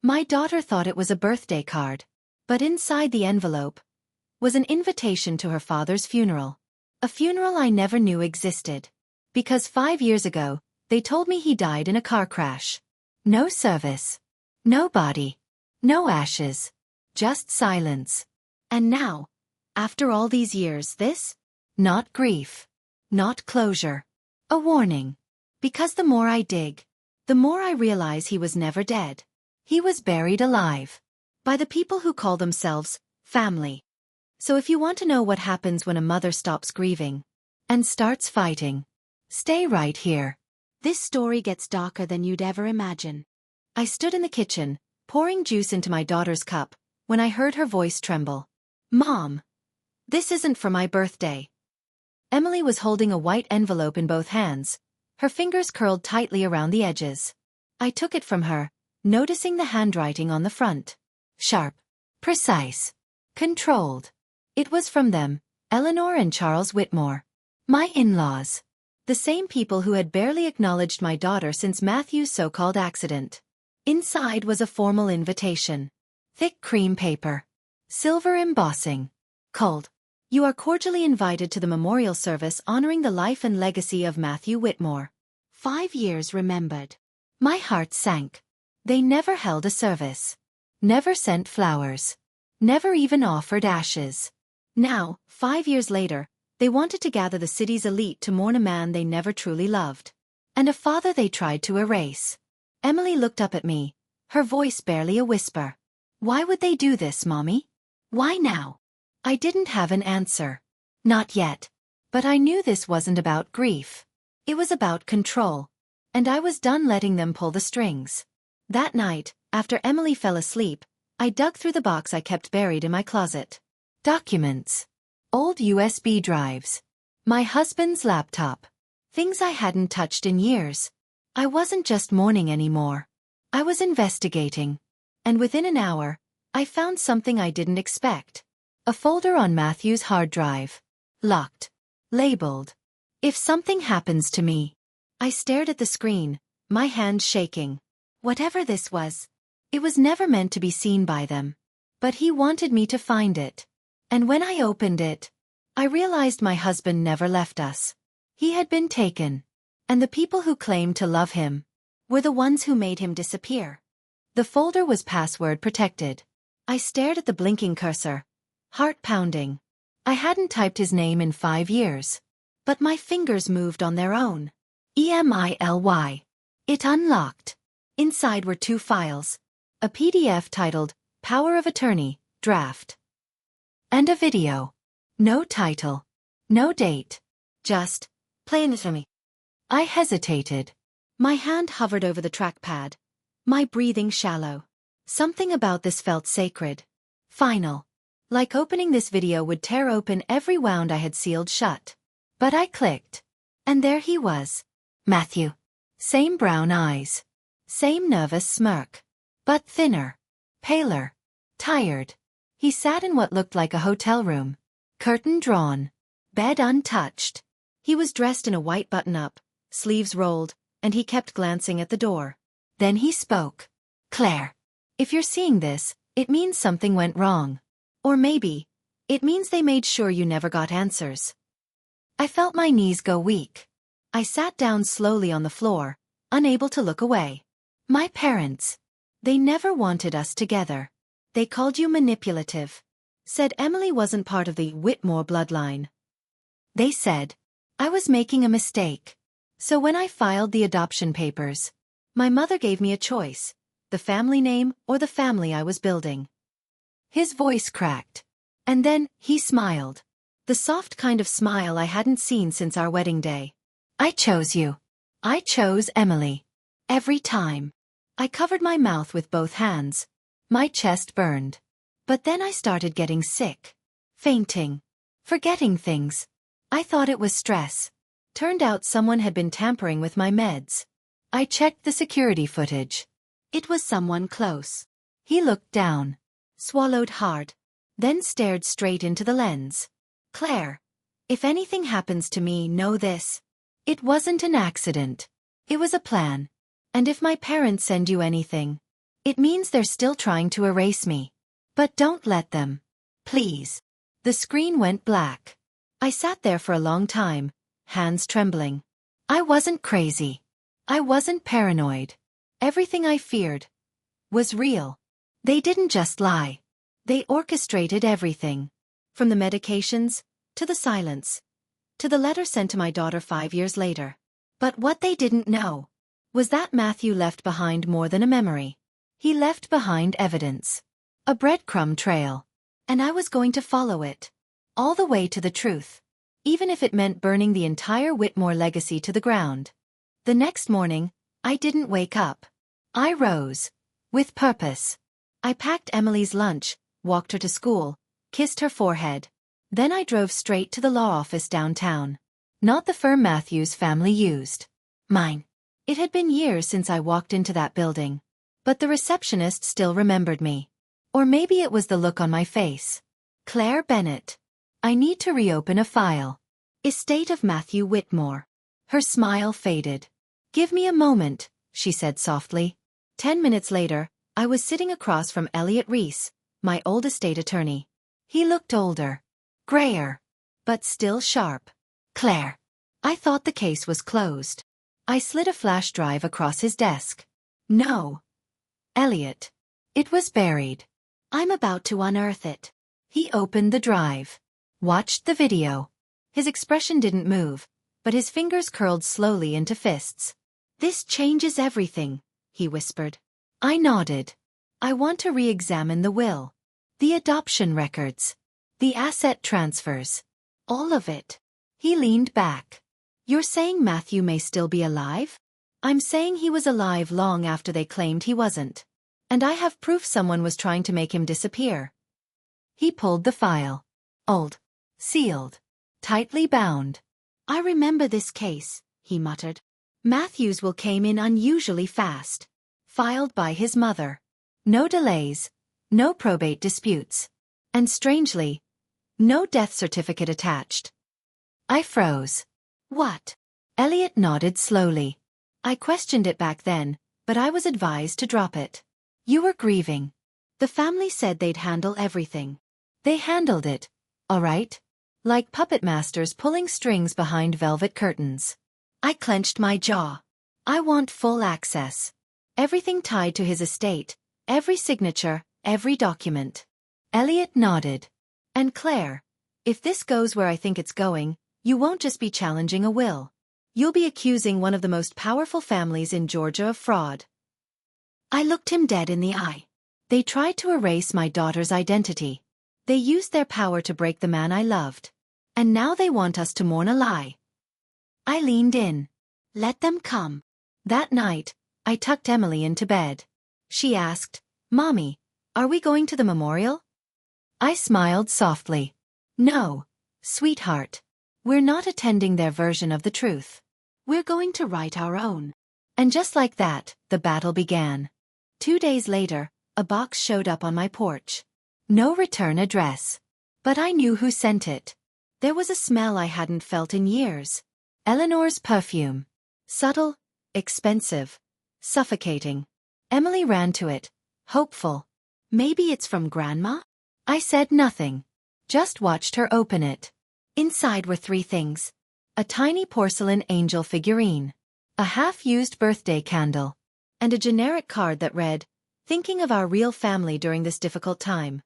My daughter thought it was a birthday card, but inside the envelope was an invitation to her father's funeral. A funeral I never knew existed, because 5 years ago, they told me he died in a car crash. No service. No body. No ashes. Just silence. And now, after all these years, this? Not grief. Not closure. A warning. Because the more I dig, the more I realize he was never dead. He was buried alive. By the people who call themselves family. So if you want to know what happens when a mother stops grieving and starts fighting, stay right here. This story gets darker than you'd ever imagine. I stood in the kitchen, pouring juice into my daughter's cup, when I heard her voice tremble. Mom! This isn't for my birthday. Emily was holding a white envelope in both hands, her fingers curled tightly around the edges. I took it from her, noticing the handwriting on the front. Sharp. Precise. Controlled. It was from them, Eleanor and Charles Whitmore. My in-laws. The same people who had barely acknowledged my daughter since Matthew's so-called accident. Inside was a formal invitation. Thick cream paper. Silver embossing. Cold. You are cordially invited to the memorial service honoring the life and legacy of Matthew Whitmore. 5 years remembered. My heart sank. They never held a service. Never sent flowers. Never even offered ashes. Now, 5 years later, they wanted to gather the city's elite to mourn a man they never truly loved. And a father they tried to erase. Emily looked up at me, her voice barely a whisper. Why would they do this, Mommy? Why now? I didn't have an answer. Not yet. But I knew this wasn't about grief. It was about control. And I was done letting them pull the strings. That night, after Emily fell asleep, I dug through the box I kept buried in my closet. Documents. Old USB drives. My husband's laptop. Things I hadn't touched in years. I wasn't just mourning anymore. I was investigating. And within an hour, I found something I didn't expect. A folder on Matthew's hard drive. Locked. Labeled. If something happens to me. I stared at the screen, my hands shaking. Whatever this was, it was never meant to be seen by them. But he wanted me to find it. And when I opened it, I realized my husband never left us. He had been taken. And the people who claimed to love him were the ones who made him disappear. The folder was password protected. I stared at the blinking cursor, heart pounding. I hadn't typed his name in 5 years. But my fingers moved on their own. EMILY. It unlocked. Inside were 2 files. A PDF titled, Power of Attorney, Draft. And a video. No title. No date. Just, play it for me. I hesitated. My hand hovered over the trackpad. My breathing shallow. Something about this felt sacred. Final. Like opening this video would tear open every wound I had sealed shut. But I clicked. And there he was. Matthew. Same brown eyes. Same nervous smirk. But thinner. Paler. Tired. He sat in what looked like a hotel room. Curtain drawn. Bed untouched. He was dressed in a white button-up, sleeves rolled, and he kept glancing at the door. Then he spoke. Claire. If you're seeing this, it means something went wrong. Or maybe, it means they made sure you never got answers. I felt my knees go weak. I sat down slowly on the floor, unable to look away. My parents. They never wanted us together. They called you manipulative. Said Emily wasn't part of the Whitmore bloodline. They said I was making a mistake. So when I filed the adoption papers, my mother gave me a choice, the family name or the family I was building. His voice cracked. And then, he smiled. The soft kind of smile I hadn't seen since our wedding day. I chose you. I chose Emily. Every time. I covered my mouth with both hands. My chest burned. But then I started getting sick. Fainting. Forgetting things. I thought it was stress. Turned out someone had been tampering with my meds. I checked the security footage. It was someone close. He looked down. Swallowed hard. Then stared straight into the lens. Claire. If anything happens to me, know this. It wasn't an accident. It was a plan. And if my parents send you anything, It means they're still trying to erase me. But don't let them. Please. The screen went black. I sat there for a long time, hands trembling. I wasn't crazy. I wasn't paranoid. Everything I feared was real. They didn't just lie. They orchestrated everything. From the medications, to the silence, to the letter sent to my daughter 5 years later. But what they didn't know was that Matthew left behind more than a memory. He left behind evidence. A breadcrumb trail. And I was going to follow it. All the way to the truth. Even if it meant burning the entire Whitmore legacy to the ground. The next morning, I didn't wake up. I rose. With purpose. I packed Emily's lunch, walked her to school, kissed her forehead. Then I drove straight to the law office downtown. Not the firm Matthew's family used. Mine. It had been years since I walked into that building. But the receptionist still remembered me. Or maybe it was the look on my face. Claire Bennett. I need to reopen a file. Estate of Matthew Whitmore. Her smile faded. Give me a moment, she said softly. 10 minutes later, I was sitting across from Elliot Reese, my old estate attorney. He looked older. Grayer. But still sharp. Claire. I thought the case was closed. I slid a flash drive across his desk. No. Elliot. It was buried. I'm about to unearth it. He opened the drive. Watched the video. His expression didn't move, but his fingers curled slowly into fists. This changes everything, he whispered. I nodded. I want to re-examine the will. The adoption records. The asset transfers. All of it. He leaned back. You're saying Matthew may still be alive? I'm saying he was alive long after they claimed he wasn't. And I have proof someone was trying to make him disappear. He pulled the file. Old. Sealed. Tightly bound. I remember this case, he muttered. Matthew's will came in unusually fast. Filed by his mother. No delays. No probate disputes. And strangely, no death certificate attached. I froze. What? Elliot nodded slowly. I questioned it back then, but I was advised to drop it. You were grieving. The family said they'd handle everything. They handled it, all right? Like puppet masters pulling strings behind velvet curtains. I clenched my jaw. I want full access. Everything tied to his estate, every signature, every document. Elliot nodded. And Claire, if this goes where I think it's going, you won't just be challenging a will. You'll be accusing one of the most powerful families in Georgia of fraud. I looked him dead in the eye. They tried to erase my daughter's identity. They used their power to break the man I loved. And now they want us to mourn a lie. I leaned in. Let them come. That night, I tucked Emily into bed. She asked, Mommy, are we going to the memorial? I smiled softly. No, sweetheart. We're not attending their version of the truth. We're going to write our own. And just like that, the battle began. 2 days later, a box showed up on my porch. No return address. But I knew who sent it. There was a smell I hadn't felt in years. Eleanor's perfume. Subtle, expensive, suffocating. Emily ran to it, hopeful. Maybe it's from Grandma? I said nothing. Just watched her open it. Inside were 3 things. A tiny porcelain angel figurine. A half-used birthday candle. And a generic card that read, Thinking of our real family during this difficult time.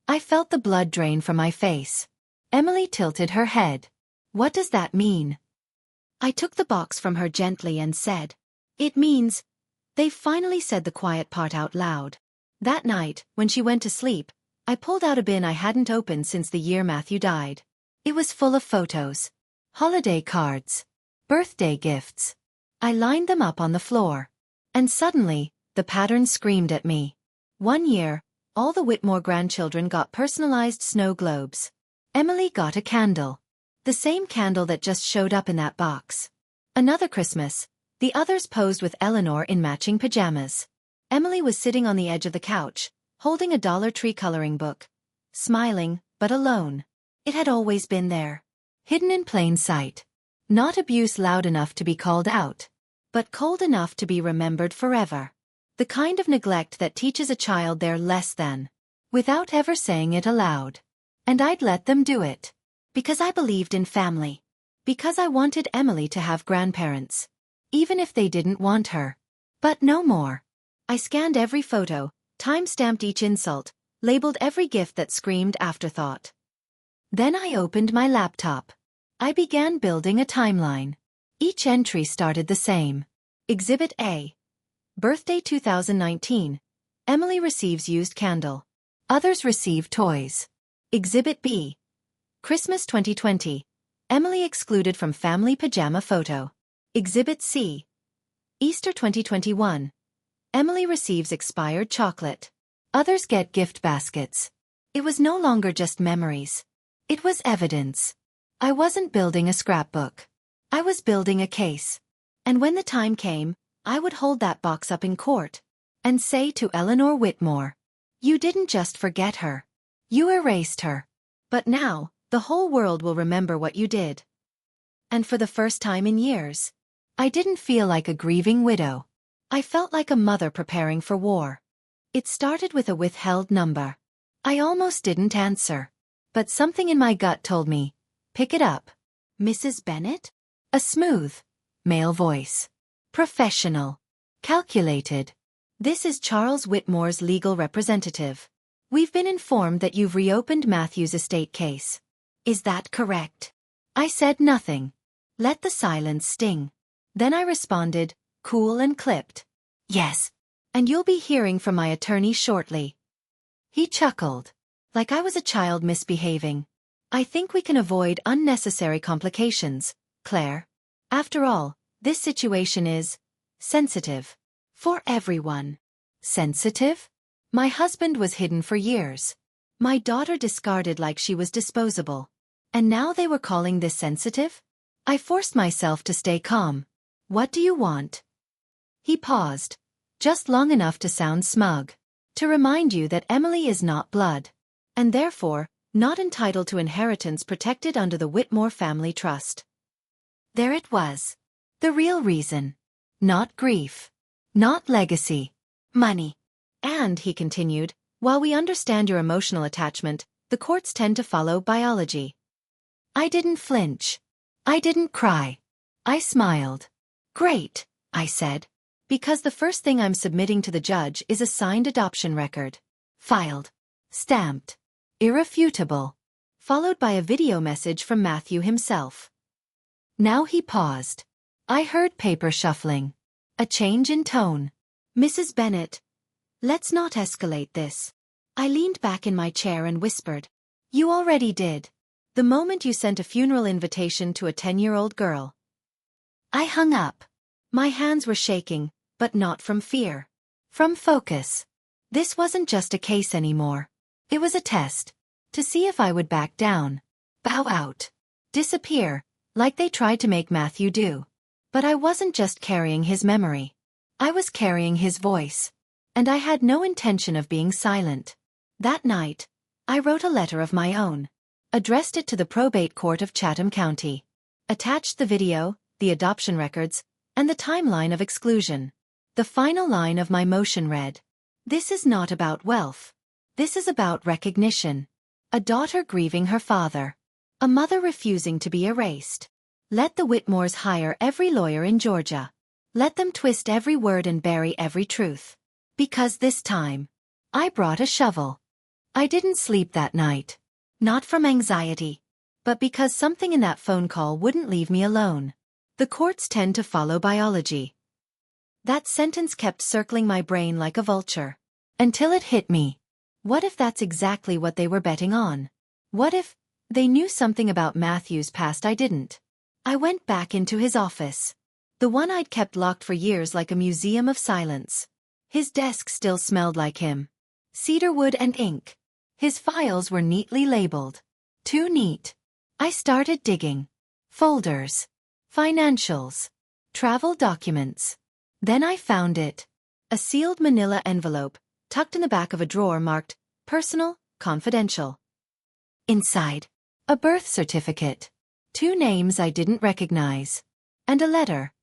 I felt the blood drain from my face. Emily tilted her head. What does that mean? I took the box from her gently and said, It means, they finally said the quiet part out loud. That night, when she went to sleep, I pulled out a bin I hadn't opened since the year Matthew died. It was full of photos. Holiday cards. Birthday gifts. I lined them up on the floor. And suddenly, the pattern screamed at me. 1 year, all the Whitmore grandchildren got personalized snow globes. Emily got a candle. The same candle that just showed up in that box. Another Christmas, the others posed with Eleanor in matching pajamas. Emily was sitting on the edge of the couch, holding a Dollar Tree coloring book. Smiling, but alone. It had always been there. Hidden in plain sight. Not abuse loud enough to be called out. But cold enough to be remembered forever. The kind of neglect that teaches a child they're less than, without ever saying it aloud. And I'd let them do it. Because I believed in family. Because I wanted Emily to have grandparents. Even if they didn't want her. But no more. I scanned every photo, time-stamped each insult, labeled every gift that screamed afterthought. Then I opened my laptop. I began building a timeline. Each entry started the same. Exhibit A. Birthday 2019. Emily receives used candle. Others receive toys. Exhibit B. Christmas 2020. Emily excluded from family pajama photo. Exhibit C. Easter 2021. Emily receives expired chocolate. Others get gift baskets. It was no longer just memories. It was evidence. I wasn't building a scrapbook. I was building a case. And when the time came, I would hold that box up in court and say to Eleanor Whitmore, "You didn't just forget her. You erased her. But now, the whole world will remember what you did." And for the first time in years, I didn't feel like a grieving widow. I felt like a mother preparing for war. It started with a withheld number. I almost didn't answer. But something in my gut told me, "Pick it up." "Mrs. Bennett?" A smooth, male voice. Professional. Calculated. "This is Charles Whitmore's legal representative. We've been informed that you've reopened Matthew's estate case. Is that correct?" I said nothing. Let the silence sting. Then I responded, cool and clipped. "Yes. And you'll be hearing from my attorney shortly." He chuckled. Like I was a child misbehaving. "I think we can avoid unnecessary complications, Claire. After all, this situation is sensitive. For everyone." Sensitive? My husband was hidden for years. My daughter discarded like she was disposable. And now they were calling this sensitive? I forced myself to stay calm. "What do you want?" He paused. Just long enough to sound smug. "To remind you that Emily is not blood. And therefore, not entitled to inheritance protected under the Whitmore Family Trust." There it was. The real reason. Not grief. Not legacy. Money. "And," he continued, "while we understand your emotional attachment, the courts tend to follow biology." I didn't flinch. I didn't cry. I smiled. "Great," I said. "Because the first thing I'm submitting to the judge is a signed adoption record. Filed. Stamped. Irrefutable." Followed by a video message from Matthew himself. Now he paused. I heard paper shuffling. A change in tone. "Mrs. Bennett, let's not escalate this." I leaned back in my chair and whispered, "You already did. The moment you sent a funeral invitation to a 10-year-old girl." I hung up. My hands were shaking, but not from fear. From focus. This wasn't just a case anymore. It was a test. To see if I would back down. Bow out. Disappear, like they tried to make Matthew do. But I wasn't just carrying his memory. I was carrying his voice. And I had no intention of being silent. That night, I wrote a letter of my own. Addressed it to the probate court of Chatham County. Attached the video, the adoption records, and the timeline of exclusion. The final line of my motion read, "This is not about wealth. This is about recognition. A daughter grieving her father. A mother refusing to be erased. Let the Whitmores hire every lawyer in Georgia. Let them twist every word and bury every truth. Because this time, I brought a shovel." I didn't sleep that night. Not from anxiety. But because something in that phone call wouldn't leave me alone. The courts tend to follow biology. That sentence kept circling my brain like a vulture. Until it hit me. What if that's exactly what they were betting on? What if they knew something about Matthew's past I didn't? I went back into his office. The one I'd kept locked for years like a museum of silence. His desk still smelled like him. Cedarwood and ink. His files were neatly labeled. Too neat. I started digging. Folders. Financials. Travel documents. Then I found it. A sealed manila envelope, tucked in the back of a drawer marked, "Personal, Confidential." Inside, a birth certificate. 2 names I didn't recognize. And a letter.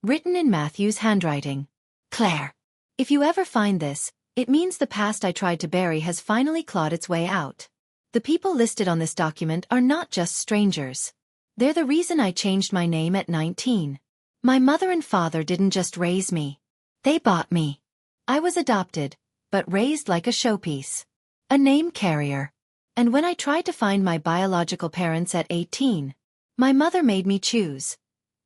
Written in Matthew's handwriting. "Claire. If you ever find this, it means the past I tried to bury has finally clawed its way out. The people listed on this document are not just strangers. They're the reason I changed my name at 19. My mother and father didn't just raise me. They bought me. I was adopted, but raised like a showpiece. A name carrier. And when I tried to find my biological parents at 18, my mother made me choose.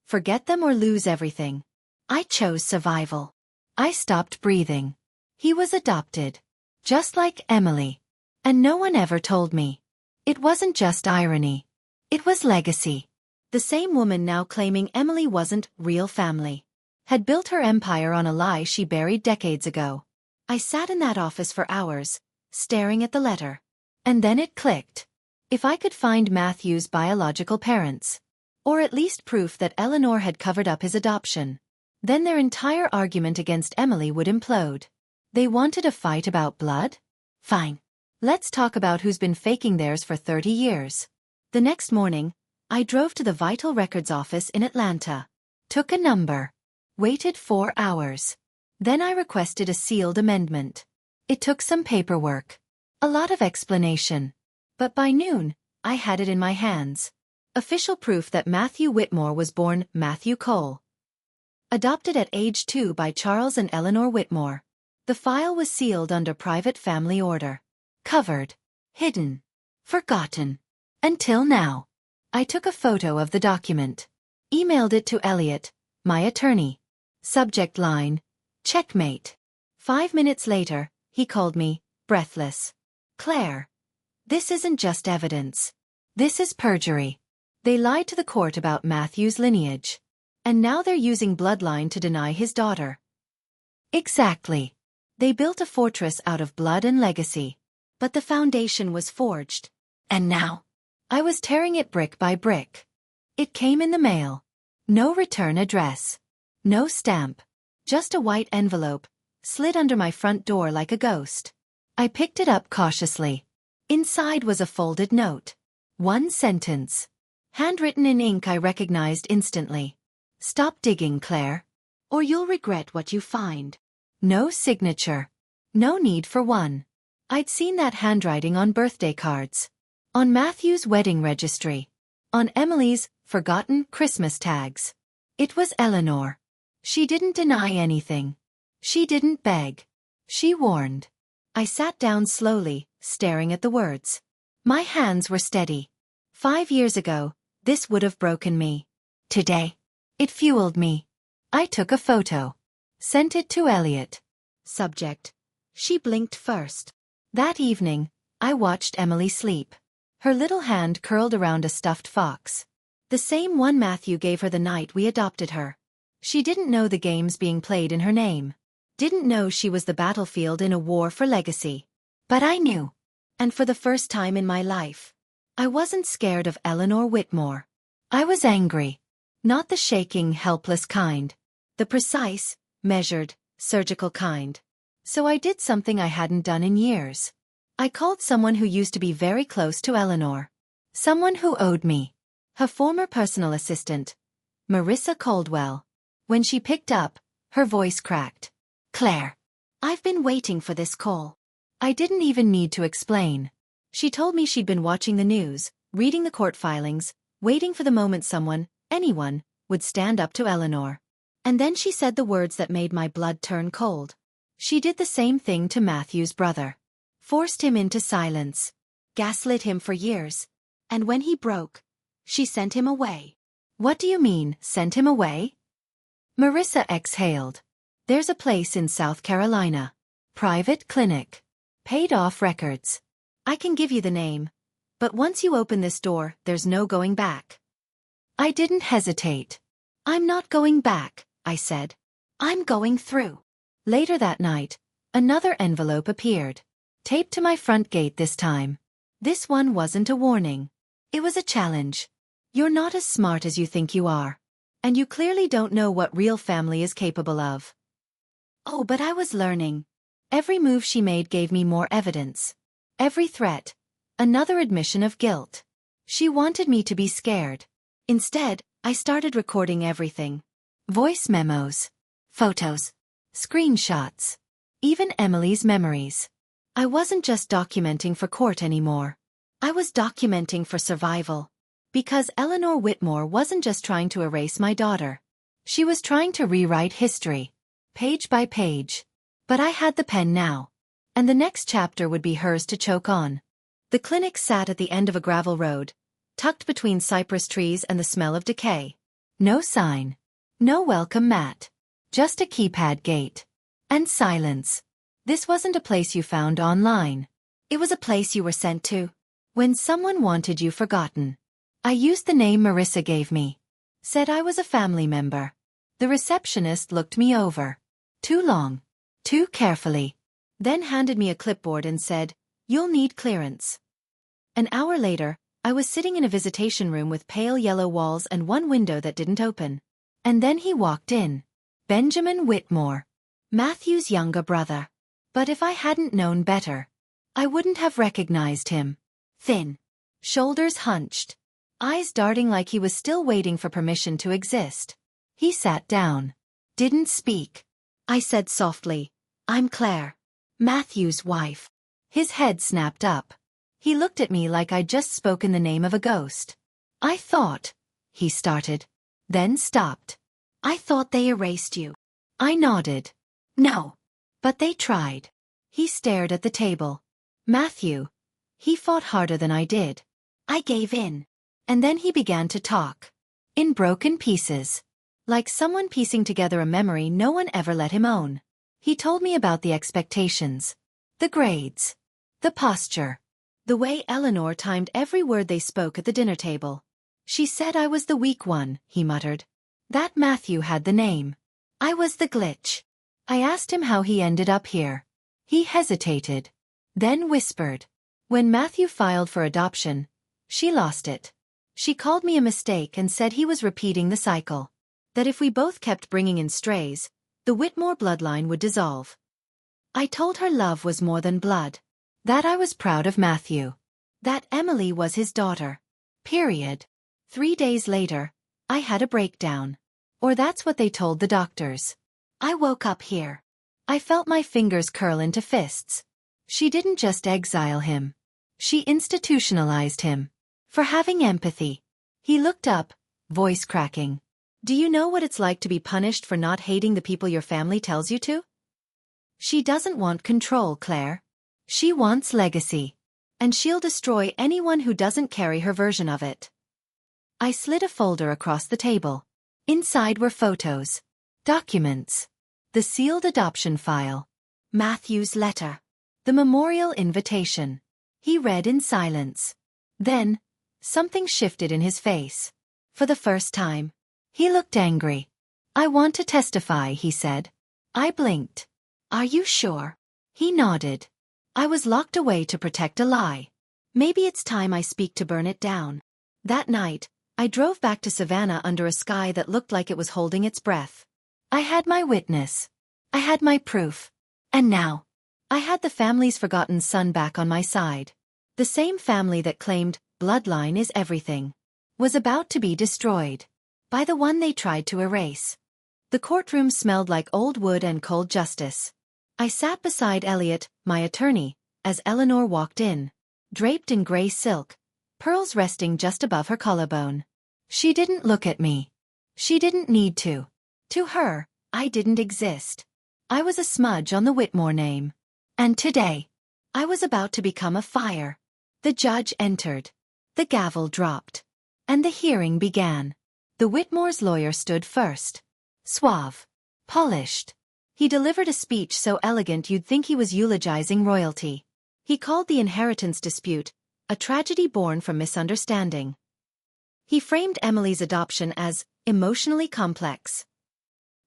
Forget them or lose everything. I chose survival. I stopped breathing. He was adopted. Just like Emily. And no one ever told me. It wasn't just irony. It was legacy. The same woman now claiming Emily wasn't real family had built her empire on a lie she buried decades ago. I sat in that office for hours, staring at the letter. And then it clicked. If I could find Matthew's biological parents, or at least proof that Eleanor had covered up his adoption, then their entire argument against Emily would implode. They wanted a fight about blood? Fine. Let's talk about who's been faking theirs for 30 years. The next morning, I drove to the Vital Records office in Atlanta. Took a number. Waited 4 hours. Then I requested a sealed amendment. It took some paperwork. A lot of explanation. But by noon, I had it in my hands. Official proof that Matthew Whitmore was born Matthew Cole. Adopted at age 2 by Charles and Eleanor Whitmore. The file was sealed under private family order. Covered. Hidden. Forgotten. Until now. I took a photo of the document. Emailed it to Elliot, my attorney. Subject line, checkmate. 5 minutes later, he called me, breathless. Claire. This isn't just evidence. This is perjury. They lied to the court about Matthew's lineage. And now they're using bloodline to deny his daughter. Exactly. They built a fortress out of blood and legacy. But the foundation was forged. And now? I was tearing it brick by brick. It came in the mail. No return address. No stamp. Just a white envelope, slid under my front door like a ghost. I picked it up cautiously. Inside was a folded note. One sentence. Handwritten in ink I recognized instantly. Stop digging, Claire. Or you'll regret what you find. No signature. No need for one. I'd seen that handwriting on birthday cards. On Matthew's wedding registry. On Emily's forgotten Christmas tags. It was Eleanor. She didn't deny anything. She didn't beg. She warned. I sat down slowly, staring at the words. My hands were steady. 5 years ago, this would have broken me. Today, it fueled me. I took a photo. Sent it to Elliot. Subject. She blinked first. That evening, I watched Emily sleep. Her little hand curled around a stuffed fox. The same one Matthew gave her the night we adopted her. She didn't know the games being played in her name. Didn't know she was the battlefield in a war for legacy. But I knew. And for the first time in my life, I wasn't scared of Eleanor Whitmore. I was angry. Not the shaking, helpless kind. The precise, measured, surgical kind. So I did something I hadn't done in years. I called someone who used to be very close to Eleanor. Someone who owed me. Her former personal assistant, Marissa Caldwell. When she picked up, her voice cracked. Claire. I've been waiting for this call. I didn't even need to explain. She told me she'd been watching the news, reading the court filings, waiting for the moment someone, anyone, would stand up to Eleanor. And then she said the words that made my blood turn cold. She did the same thing to Matthew's brother. Forced him into silence. Gaslit him for years. And when he broke, she sent him away. What do you mean, sent him away? Marissa exhaled. There's a place in South Carolina. Private clinic. Paid off records. I can give you the name. But once you open this door, there's no going back. I didn't hesitate. I'm not going back, I said. I'm going through. Later that night, another envelope appeared. Taped to my front gate this time. This one wasn't a warning. It was a challenge. You're not as smart as you think you are. And you clearly don't know what real family is capable of. Oh, but I was learning. Every move she made gave me more evidence. Every threat, another admission of guilt. She wanted me to be scared. Instead, I started recording everything. Voice memos. Photos. Screenshots. even Emily's memories. I wasn't just documenting for court anymore. I was documenting for survival. Because Eleanor Whitmore wasn't just trying to erase my daughter. She was trying to rewrite history, page by page. But I had the pen now. And the next chapter would be hers to choke on. The clinic sat at the end of a gravel road, tucked between cypress trees and the smell of decay. No sign. No welcome mat. Just a keypad gate. And silence. This wasn't a place you found online. It was a place you were sent to. When someone wanted you forgotten. I used the name Marissa gave me. Said I was a family member. The receptionist looked me over. Too long. Too carefully. Then handed me a clipboard and said, "You'll need clearance." An hour later, I was sitting in a visitation room with pale yellow walls and one window that didn't open. And then he walked in. Benjamin Whitmore. Matthew's younger brother. But if I hadn't known better, I wouldn't have recognized him. Thin. Shoulders hunched. Eyes darting like he was still waiting for permission to exist. He sat down. Didn't speak. I said softly, "I'm Claire. Matthew's wife." His head snapped up. He looked at me like I'd just spoken the name of a ghost. "I thought," he started. Then stopped. "I thought they erased you." I nodded. "No. But they tried." He stared at the table. "Matthew." He fought harder than I did. I gave in. And then he began to talk. In broken pieces. Like someone piecing together a memory no one ever let him own. He told me about the expectations. The grades. The posture. The way Eleanor timed every word they spoke at the dinner table. She said I was the weak one, he muttered. That Matthew had the name. I was the glitch. I asked him how he ended up here. He hesitated. Then whispered. When Matthew filed for adoption, she lost it. She called me a mistake and said he was repeating the cycle. That if we both kept bringing in strays, the Whitmore bloodline would dissolve. I told her love was more than blood. That I was proud of Matthew. That Emily was his daughter. Period. 3 days later, I had a breakdown. Or that's what they told the doctors. I woke up here. I felt my fingers curl into fists. She didn't just exile him. She institutionalized him. For having empathy. He looked up, voice cracking. Do you know what it's like to be punished for not hating the people your family tells you to? She doesn't want control, Claire. She wants legacy. And she'll destroy anyone who doesn't carry her version of it. I slid a folder across the table. Inside were photos. Documents. The sealed adoption file. Matthew's letter. The memorial invitation. He read in silence. Then, something shifted in his face. For the first time. He looked angry. I want to testify, he said. I blinked. Are you sure? He nodded. I was locked away to protect a lie. Maybe it's time I speak to burn it down. That night, I drove back to Savannah under a sky that looked like it was holding its breath. I had my witness. I had my proof. And now, I had the family's forgotten son back on my side. The same family that claimed, bloodline is everything, was about to be destroyed. By the one they tried to erase. The courtroom smelled like old wood and cold justice. I sat beside Elliot, my attorney, as Eleanor walked in, draped in gray silk, pearls resting just above her collarbone. She didn't look at me. She didn't need to. To her, I didn't exist. I was a smudge on the Whitmore name. And today, I was about to become a fire. The judge entered. The gavel dropped. And the hearing began. The Whitmore's lawyer stood first. Suave. Polished. He delivered a speech so elegant you'd think he was eulogizing royalty. He called the inheritance dispute a tragedy born from misunderstanding. He framed Emily's adoption as emotionally complex.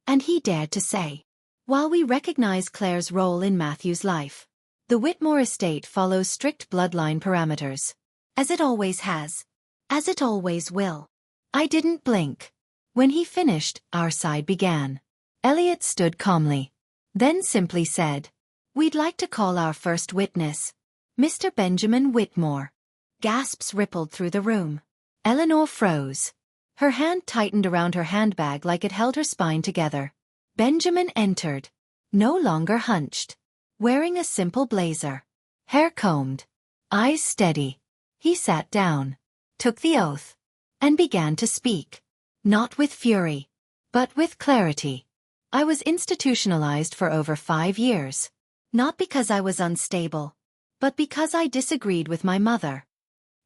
And he dared to say, while we recognize Claire's role in Matthew's life, the Whitmore estate follows strict bloodline parameters. As it always has. As it always will. I didn't blink. When he finished, our side began. Elliot stood calmly. Then simply said, we'd like to call our first witness. Mr. Benjamin Whitmore. Gasps rippled through the room. Eleanor froze. Her hand tightened around her handbag like it held her spine together. Benjamin entered. No longer hunched. wearing a simple blazer, hair combed, eyes steady. He sat down, took the oath, and began to speak. Not with fury, but with clarity. I was institutionalized for over 5 years. Not because I was unstable, but because I disagreed with my mother.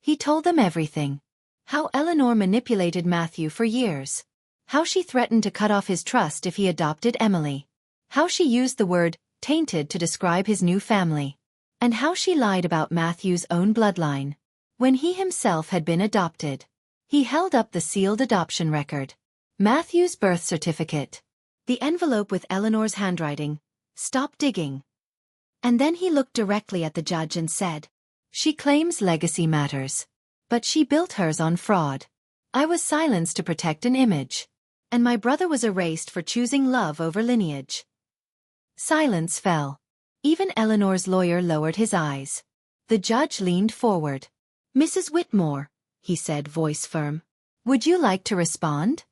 He told them everything. How Eleanor manipulated Matthew for years. How she threatened to cut off his trust if he adopted Emily. How she used the word tainted to describe his new family. And how she lied about Matthew's own bloodline, when he himself had been adopted. He held up the sealed adoption record. Matthew's birth certificate. The envelope with Eleanor's handwriting. Stop digging. And then he looked directly at the judge and said, "She claims legacy matters. But she built hers on fraud." I was silenced to protect an image. And my brother was erased for choosing love over lineage. Silence fell. Even Eleanor's lawyer lowered his eyes. The judge leaned forward. "Mrs. Whitmore," he said, voice firm, "would you like to respond?"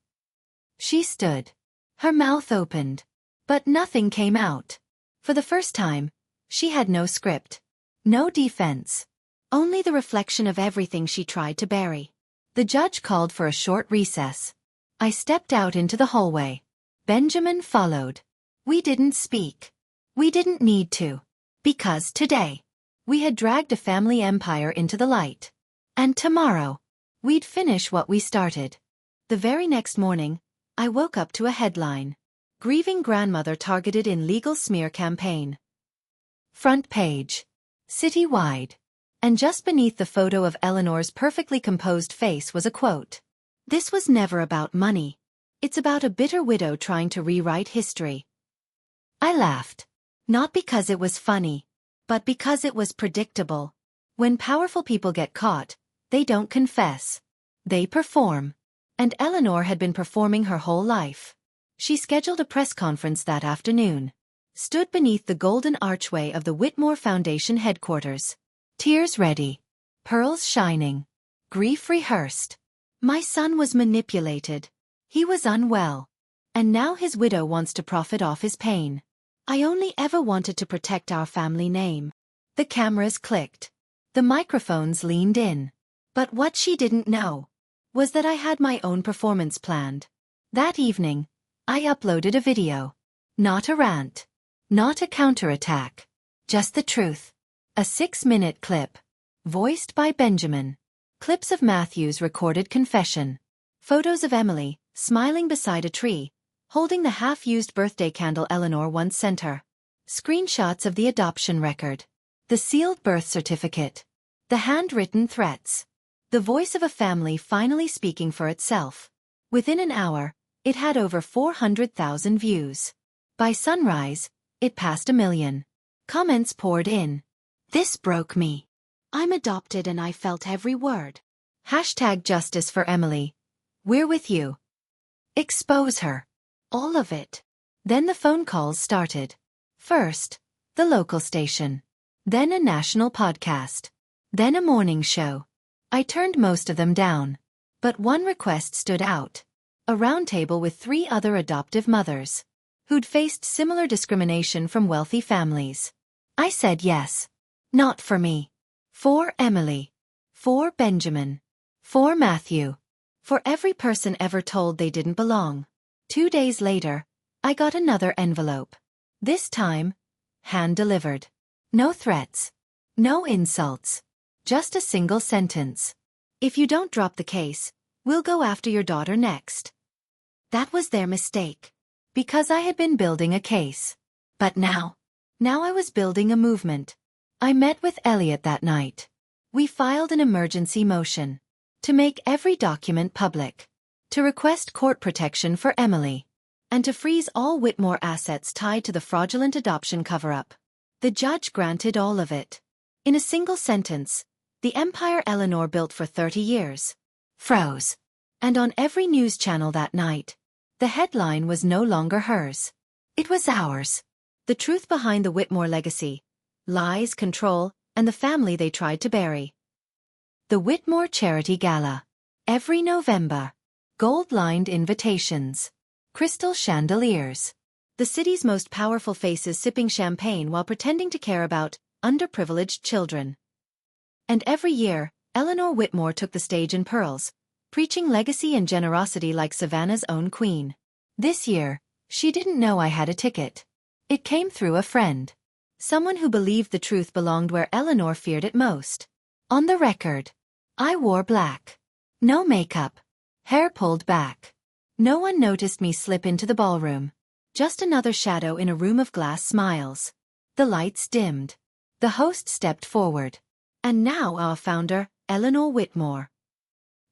She stood. Her mouth opened. But nothing came out. For the first time, she had no script. No defense. Only the reflection of everything she tried to bury. The judge called for a short recess. I stepped out into the hallway. Benjamin followed. We didn't speak. We didn't need to. Because today, we had dragged a family empire into the light. And tomorrow, we'd finish what we started. The very next morning, I woke up to a headline. Grieving grandmother targeted in legal smear campaign. Front page. Citywide. And just beneath the photo of Eleanor's perfectly composed face was a quote. "This was never about money. It's about a bitter widow trying to rewrite history." I laughed. Not because it was funny, but because it was predictable. When powerful people get caught, they don't confess. They perform. And Eleanor had been performing her whole life. She scheduled a press conference that afternoon. Stood beneath the golden archway of the Whitmore Foundation headquarters. Tears ready. Pearls shining. Grief rehearsed. My son was manipulated. He was unwell. And now his widow wants to profit off his pain. I only ever wanted to protect our family name. The cameras clicked. The microphones leaned in. But what she didn't know was that I had my own performance planned. That evening, I uploaded a video. Not a rant. Not a counterattack. Just the truth. A 6-minute clip. Voiced by Benjamin. Clips of Matthew's recorded confession. Photos of Emily, smiling beside a tree, holding the half-used birthday candle Eleanor once sent her. Screenshots of the adoption record. The sealed birth certificate. The handwritten threats. The voice of a family finally speaking for itself. Within an hour, it had over 400,000 views. By sunrise, it passed 1 million. Comments poured in. "This broke me. I'm adopted and I felt every word. #Justice for Emily. We're with you. Expose her. All of it." Then the phone calls started. First, the local station. Then a national podcast. Then a morning show. I turned most of them down. But one request stood out. A roundtable with 3 other adoptive mothers who'd faced similar discrimination from wealthy families. I said yes. Not for me. For Emily. For Benjamin. For Matthew. For every person ever told they didn't belong. 2 days later, I got another envelope. This time, hand-delivered. No threats. No insults. Just a single sentence. "If you don't drop the case, we'll go after your daughter next." That was their mistake. Because I had been building a case. But now I was building a movement. I met with Elliot that night. We filed an emergency motion. To make every document public. To request court protection for Emily. And to freeze all Whitmore assets tied to the fraudulent adoption cover-up. The judge granted all of it. In a single sentence, the empire Eleanor built for 30 years. Froze. And on every news channel that night, the headline was no longer hers. It was ours. The truth behind the Whitmore legacy. Lies, control, and the family they tried to bury. The Whitmore Charity Gala. Every November. Gold-lined invitations. Crystal chandeliers. the city's most powerful faces sipping champagne while pretending to care about underprivileged children. And every year, Eleanor Whitmore took the stage in pearls, preaching legacy and generosity like Savannah's own queen. This year, she didn't know I had a ticket. It came through a friend. Someone who believed the truth belonged where Eleanor feared it most. On the record, I wore black. No makeup. Hair pulled back. No one noticed me slip into the ballroom. Just another shadow in a room of glass smiles. The lights dimmed. The host stepped forward. And now our founder, Eleanor Whitmore.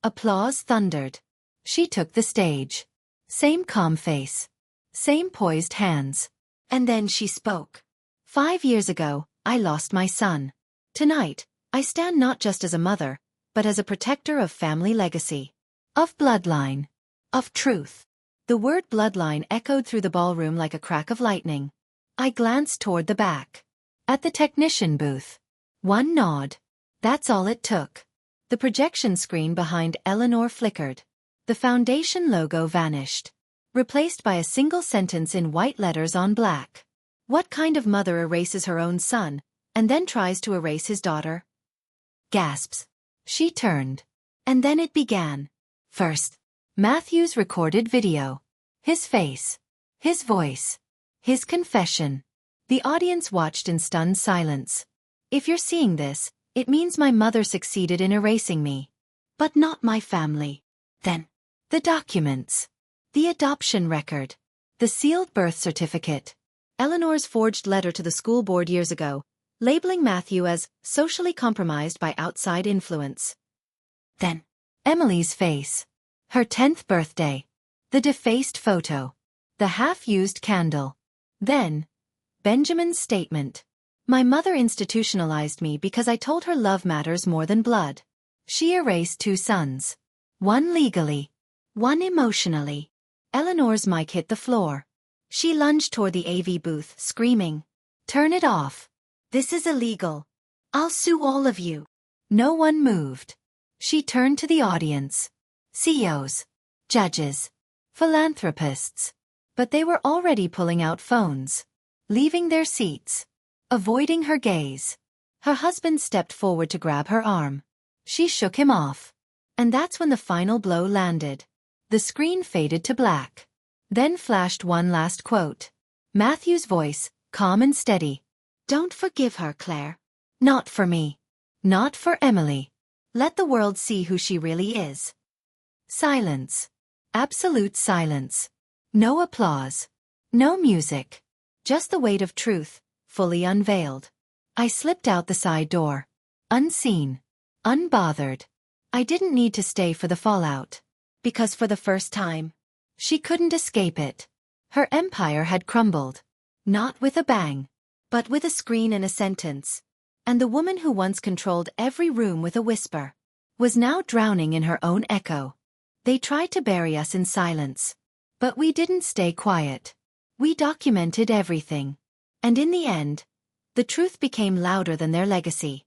Applause thundered. She took the stage. Same calm face. Same poised hands. And then she spoke. 5 years ago, I lost my son. Tonight, I stand not just as a mother, but as a protector of family legacy. Of bloodline. Of truth. The word bloodline echoed through the ballroom like a crack of lightning. I glanced toward the back. At the technician booth. One nod. That's all it took. The projection screen behind Eleanor flickered. The foundation logo vanished. Replaced by a single sentence in white letters on black. What kind of mother erases her own son, and then tries to erase his daughter? Gasps. She turned. And then it began. First, Matthew's recorded video. His face. His voice. His confession. The audience watched in stunned silence. If you're seeing this, it means my mother succeeded in erasing me. But not my family. Then, the documents. The adoption record. The sealed birth certificate. Eleanor's forged letter to the school board years ago, labeling Matthew as socially compromised by outside influence. Then, Emily's face. Her 10th birthday. The defaced photo. The half-used candle. Then, Benjamin's statement. My mother institutionalized me because I told her love matters more than blood. She erased 2 sons. One legally. One emotionally. Eleanor's mic hit the floor. She lunged toward the AV booth, screaming. Turn it off. This is illegal. I'll sue all of you. No one moved. She turned to the audience. CEOs. Judges. Philanthropists. But they were already pulling out phones. Leaving their seats. Avoiding her gaze. Her husband stepped forward to grab her arm. She shook him off. And that's when the final blow landed. The screen faded to black. Then flashed one last quote. Matthew's voice, calm and steady. Don't forgive her, Claire. Not for me. Not for Emily. Let the world see who she really is. Silence. Absolute silence. No applause. No music. Just the weight of truth, fully unveiled. I slipped out the side door. Unseen. Unbothered. I didn't need to stay for the fallout. Because for the first time, she couldn't escape it. Her empire had crumbled. Not with a bang, but with a screen and a sentence. And the woman who once controlled every room with a whisper was now drowning in her own echo. They tried to bury us in silence. But we didn't stay quiet. We documented everything. And in the end, the truth became louder than their legacy.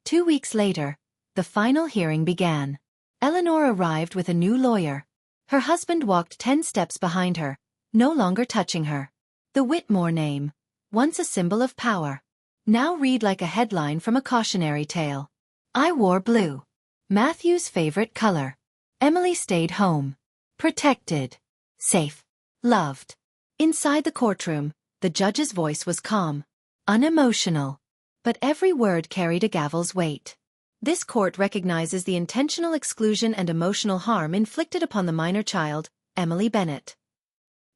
2 weeks later, the final hearing began. Eleanor arrived with a new lawyer. Her husband walked 10 steps behind her, no longer touching her. The Whitmore name, once a symbol of power, now read like a headline from a cautionary tale. I wore blue. Matthew's favorite color. Emily stayed home. Protected. Safe. Loved. Inside the courtroom, the judge's voice was calm. Unemotional. But every word carried a gavel's weight. This court recognizes the intentional exclusion and emotional harm inflicted upon the minor child, Emily Bennett.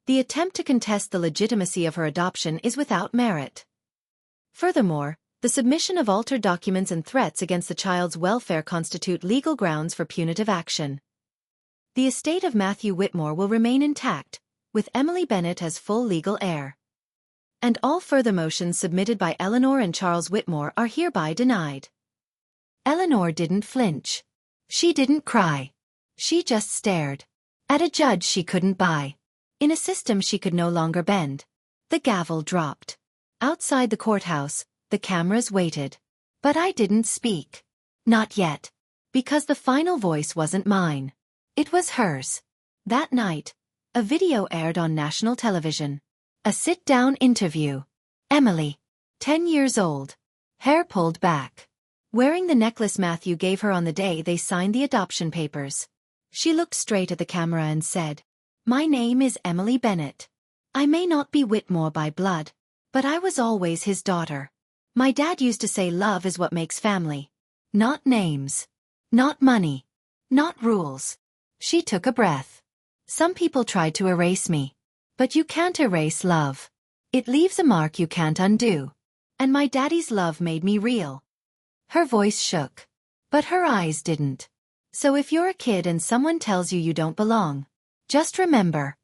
The attempt to contest the legitimacy of her adoption is without merit. Furthermore, the submission of altered documents and threats against the child's welfare constitute legal grounds for punitive action. The estate of Matthew Whitmore will remain intact, with Emily Bennett as full legal heir. And all further motions submitted by Eleanor and Charles Whitmore are hereby denied. Eleanor didn't flinch. She didn't cry. She just stared. At a judge she couldn't buy. In a system she could no longer bend. The gavel dropped. Outside the courthouse, the cameras waited. But I didn't speak. Not yet. Because the final voice wasn't mine. It was hers. That night, a video aired on national television. A sit-down interview. Emily. 10 years old. Hair pulled back. Wearing the necklace Matthew gave her on the day they signed the adoption papers. She looked straight at the camera and said, "My name is Emily Bennett. I may not be Whitmore by blood, but I was always his daughter. My dad used to say love is what makes family. Not names. Not money. Not rules." She took a breath. "Some people tried to erase me. But you can't erase love. It leaves a mark you can't undo. And my daddy's love made me real." Her voice shook. But her eyes didn't. So if you're a kid and someone tells you you don't belong, just remember,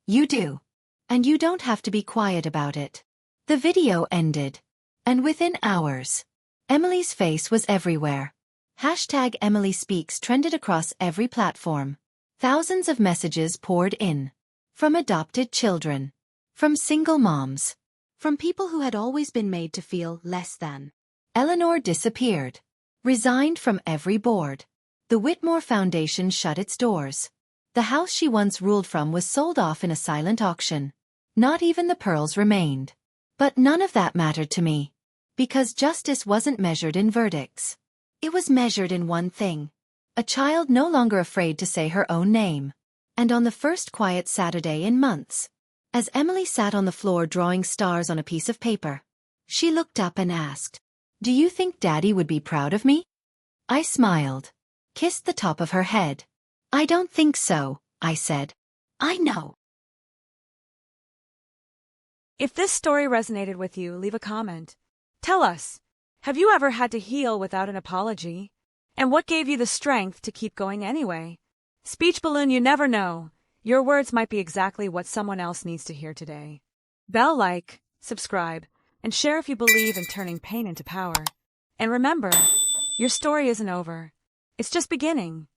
you do. And you don't have to be quiet about it. The video ended. And within hours, Emily's face was everywhere. #EmilySpeaks trended across every platform. Thousands of messages poured in. From adopted children. From single moms. From people who had always been made to feel less than. Eleanor disappeared. Resigned from every board. The Whitmore Foundation shut its doors. The house she once ruled from was sold off in a silent auction. Not even the pearls remained. But none of that mattered to me. Because justice wasn't measured in verdicts. It was measured in one thing. A child no longer afraid to say her own name. And on the first quiet Saturday in months, as Emily sat on the floor drawing stars on a piece of paper, she looked up and asked, "Do you think Daddy would be proud of me?" I smiled. Kissed the top of her head. "I don't think so," I said. "I know." If this story resonated with you, leave a comment. Tell us, have you ever had to heal without an apology? And what gave you the strength to keep going anyway? Speech balloon, you never know. Your words might be exactly what someone else needs to hear today. Bell, like, subscribe, and share if you believe in turning pain into power. And remember, your story isn't over. It's just beginning.